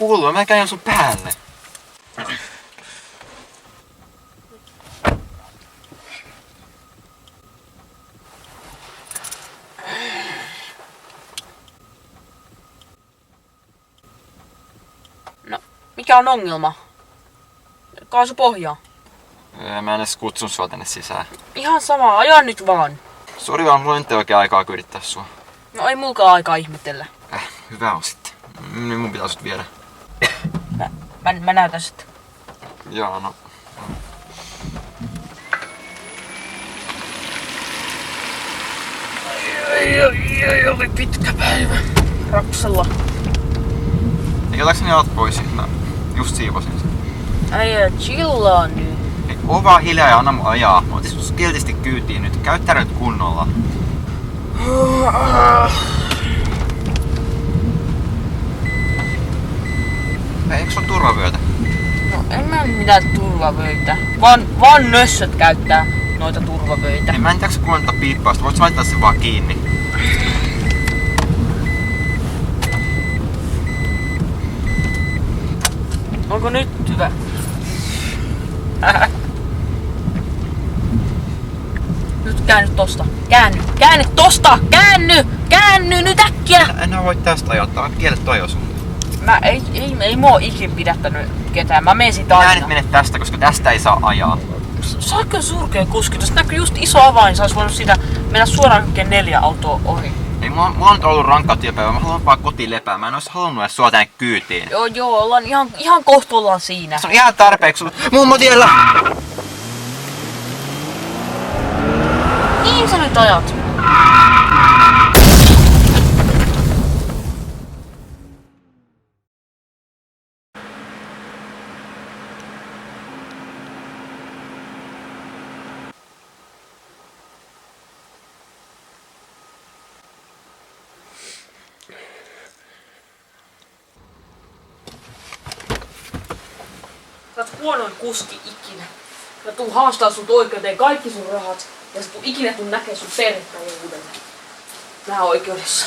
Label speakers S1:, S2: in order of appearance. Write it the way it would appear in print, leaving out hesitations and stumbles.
S1: hullu, mä käyn sun päälle.
S2: No, mikä on ongelma? Kaasu pohjaa.
S1: Mä en edes kutsun sua tänne sisään.
S2: Ihan sama, aja nyt vaan.
S1: Sori vaan, mulla ei nyt oikein aikaa kyydittää sua.
S2: No ei mulkaan aikaa ihmetellä.
S1: Hyvä on sitten. Nyt mun pitää sut viedä.
S2: Mä näytän sitten.
S1: Joo, no.
S2: Ai, oli pitkä päivä. Rapsella.
S1: Eikä otakseni alat pois siitä? Mä just siivosin sen.
S2: Äijä, chillaa nyt.
S1: Ei, oo vaan hiljaa ja anna mun ajaa. Mä otin sut kiltisti kyytiin nyt. Käyttää nyt kunnolla. Eikö sulla turvavyötä?
S2: No en mä mitään turvavöitä. Vaan nössöt käyttää noita turvavöitä.
S1: Mä en jaksa kuunnella piippausta. Voit sä laittaa sen vaan kiinni?
S2: Onko nyt hyvä? Nyt käänny tosta. Käänny tosta! Käänny nyt äkkiä!
S1: En voi tästä ajoittaa. Kiele toi jo sun.
S2: Ei mua ikin pidättänyt ketään. Mä menen siitä aina.
S1: Mä en mene tästä, koska tästä ei saa ajaa.
S2: Sä oot kyllä surkea kuski. Tästä näkyy just iso avain. Sä ois voinut siitä mennä suoraan kaikkien 4 autoa ohi.
S1: Ei, mulla on nyt ollut rankka työpäivä. Mä haluan vaan kotiin lepää. Mä en ois halunnut edes sua tänne kyytiin.
S2: Joo, ollaan ihan kohta ollaan siinä.
S1: Se on ihan tarpeeksi. Mummo tiellä!
S2: Niin sä nyt ajat? Sä oot huonoin kuski ikinä. Mä tuun haastaa sut oikeuteen kaikki sun rahat. Ja sä ikinä tuun näkee sun perhettä uudelleen. Mä oon oikeudessa.